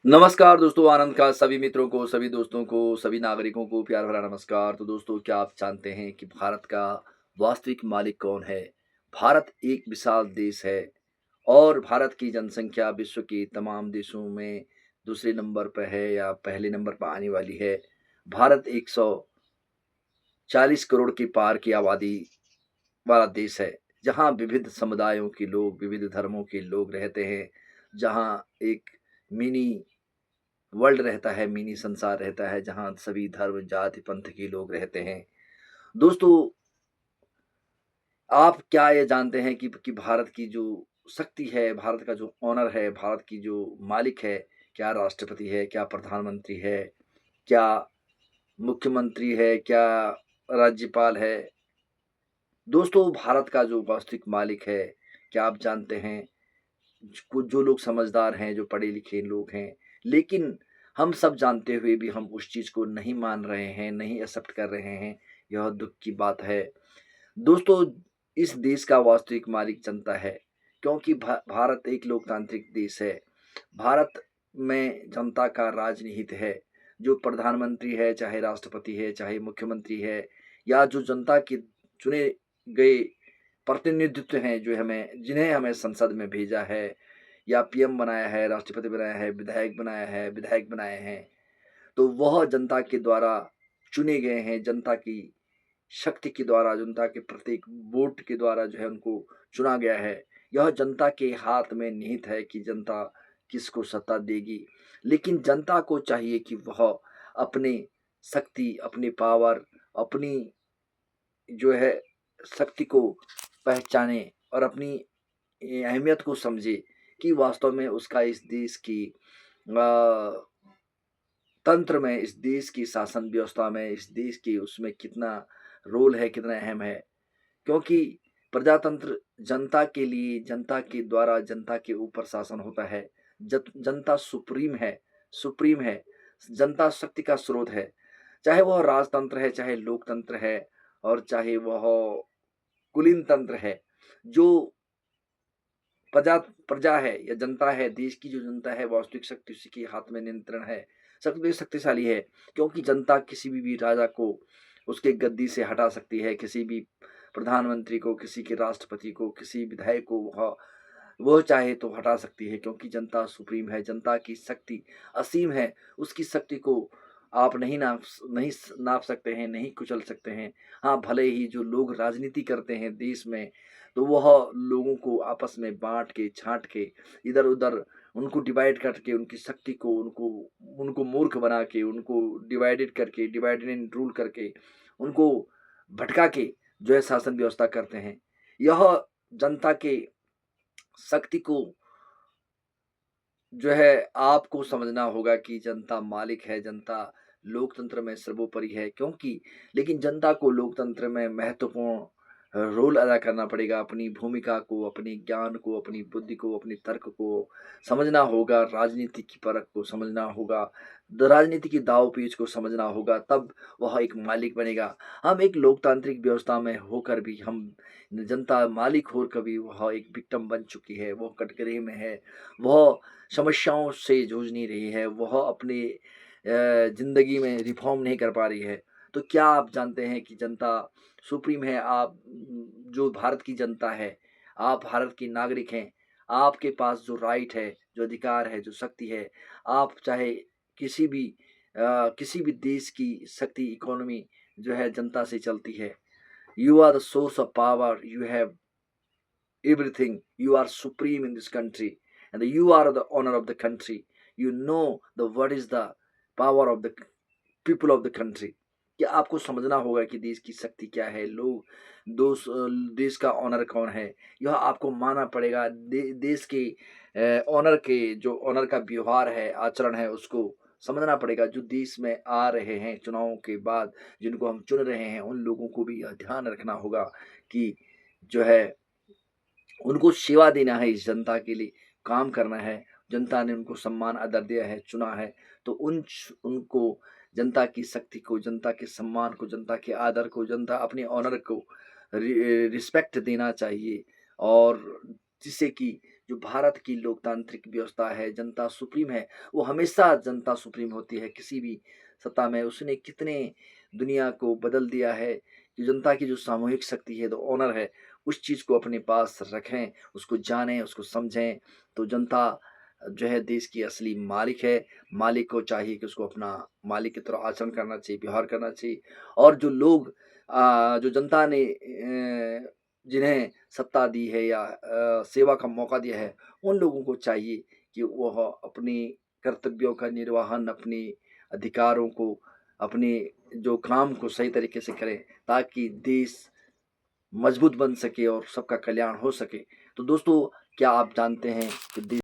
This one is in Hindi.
नमस्कार दोस्तों, आनंद का सभी मित्रों को, सभी दोस्तों को, सभी नागरिकों को प्यार भरा नमस्कार। तो दोस्तों, क्या आप जानते हैं कि भारत का वास्तविक मालिक कौन है? भारत एक विशाल देश है और भारत की जनसंख्या विश्व के तमाम देशों में दूसरे नंबर पर है या पहले नंबर पर आने वाली है। भारत 140 करोड़ के पार की आबादी वाला देश है, जहाँ विविध समुदायों के लोग, विविध धर्मों के लोग रहते हैं, जहाँ एक मिनी वर्ल्ड रहता है, मिनी संसार रहता है, जहाँ सभी धर्म, जाति, पंथ के लोग रहते हैं। दोस्तों, आप क्या ये जानते हैं कि भारत की जो शक्ति है, भारत का जो ऑनर है, भारत की जो मालिक है, क्या राष्ट्रपति है, क्या प्रधानमंत्री है, क्या मुख्यमंत्री है, क्या राज्यपाल है? दोस्तों, भारत का जो वास्तविक मालिक है, क्या आप जानते हैं? कुछ जो लोग समझदार हैं, जो पढ़े-लिखे लोग हैं, लेकिन हम सब जानते हुए भी हम उस चीज़ को नहीं मान रहे हैं, नहीं एक्सेप्ट कर रहे हैं, यह दुःख की बात है। दोस्तों, इस देश का वास्तविक मालिक जनता है, क्योंकि भारत एक लोकतांत्रिक देश है। भारत में जनता का राजनिहित है, जो प्रधानमंत्री है, चाहे राष्ट्रपति है, चाहे मुख्यमंत्री है या जो जनता के चुने गए प्रतिनिधित्व हैं, जो हमें जिन्हें हमें संसद में भेजा है या पीएम बनाया है, राष्ट्रपति बनाया है, विधायक बनाए हैं, तो वह जनता के द्वारा चुने गए हैं, जनता की शक्ति के द्वारा, जनता के प्रत्येक वोट के द्वारा जो है उनको चुना गया है। यह जनता के हाथ में निहित है कि जनता किसको सत्ता देगी। लेकिन जनता को चाहिए कि वह अपनी शक्ति, अपनी पावर, अपनी जो है शक्ति को पहचाने और अपनी अहमियत को समझे कि वास्तव में उसका इस देश की तंत्र में, इस देश की शासन व्यवस्था में, इस देश की उसमें कितना रोल है, कितना अहम है। क्योंकि प्रजातंत्र जनता के लिए, जनता के द्वारा, जनता के ऊपर शासन होता है। जनता सुप्रीम है, जनता शक्ति का स्रोत है। चाहे वह राजतंत्र है, चाहे लोकतंत्र है और चाहे वह कुलीन तंत्र है। जो प्रजा प्रजा है या जनता है, देश की जो जनता है, वास्तविक शक्ति उसी के हाथ में नियंत्रण है, सबसे शक्तिशाली है। क्योंकि जनता किसी भी राजा को उसके गद्दी से हटा सकती है, किसी भी प्रधानमंत्री को, किसी के राष्ट्रपति को, किसी विधायक को वह चाहे तो हटा सकती है, क्योंकि जनता सुप्रीम है, जनता की शक्ति असीम है। उसकी शक्ति को आप नहीं नाप सकते हैं, नहीं कुचल सकते हैं। हाँ, भले ही जो लोग राजनीति करते हैं देश में, तो वह लोगों को आपस में बाँट के, छाँट के, इधर-उधर उनको डिवाइड करके, उनकी शक्ति को उनको उनको मूर्ख बना के, उनको डिवाइडेड करके, डिवाइड एंड रूल करके, उनको भटका के जो है शासन व्यवस्था करते हैं। यह जनता के शक्ति को जो है आपको समझना होगा कि जनता मालिक है, जनता लोकतंत्र में सर्वोपरि है, क्योंकि लेकिन जनता को लोकतंत्र में महत्वपूर्ण रोल अदा करना पड़ेगा। अपनी भूमिका को, अपनी ज्ञान को, अपनी बुद्धि को, अपने तर्क को समझना होगा, राजनीति की परख को समझना होगा, राजनीति की दाव-पेच को समझना होगा, तब वह एक मालिक बनेगा। हम एक लोकतांत्रिक व्यवस्था में होकर भी हम जनता मालिक होकर भी वह एक विक्टिम बन चुकी है, वो कटघरे में है, वह समस्याओं से जूझ नहीं रही है, वह अपनी ज़िंदगी में रिफ़ॉर्म नहीं कर पा रही है। तो क्या आप जानते हैं कि जनता सुप्रीम है? आप जो भारत की जनता है, आप भारत के नागरिक हैं, आपके पास जो राइट है, जो अधिकार है, जो शक्ति है, आप चाहे किसी भी देश की शक्ति, इकोनॉमी जो है जनता से चलती है। You are the source of power, you have everything. You are supreme in this country, and you are the owner of the country. You know the what is the power of the people of the country. कि आपको समझना होगा कि देश की शक्ति क्या है, देश का ऑनर कौन है, यह आपको मानना पड़ेगा। देश के ऑनर के जो ऑनर का व्यवहार है, आचरण है, उसको समझना पड़ेगा। जो देश में आ रहे हैं चुनावों के बाद, जिनको हम चुन रहे हैं, उन लोगों को भी यह ध्यान रखना होगा कि जो है उनको सेवा देना है, इस जनता के लिए काम करना है। जनता ने उनको सम्मान आदर दिया है, चुना है, तो उनको जनता की शक्ति को, जनता के सम्मान को, जनता के आदर को, जनता अपने ऑनर को रिस्पेक्ट देना चाहिए। और जिससे कि जो भारत की लोकतांत्रिक व्यवस्था है, जनता सुप्रीम है, वो हमेशा जनता सुप्रीम होती है किसी भी सत्ता में। उसने कितने दुनिया को बदल दिया है कि जनता की जो सामूहिक शक्ति है, जो ऑनर है, उस चीज़ को अपने पास रखें, उसको जानें, उसको समझें। तो जनता जो है देश की असली मालिक है। मालिक को चाहिए कि उसको अपना मालिक की तरह आचरण करना चाहिए, व्यवहार करना चाहिए। और जो लोग जो जनता ने जिन्हें सत्ता दी है या सेवा का मौका दिया है, उन लोगों को चाहिए कि वह अपनी कर्तव्यों का निर्वहन, अपने अधिकारों को, अपने जो काम को सही तरीके से करें, ताकि देश मजबूत बन सके और सबका कल्याण हो सके। तो दोस्तों, क्या आप जानते हैं कि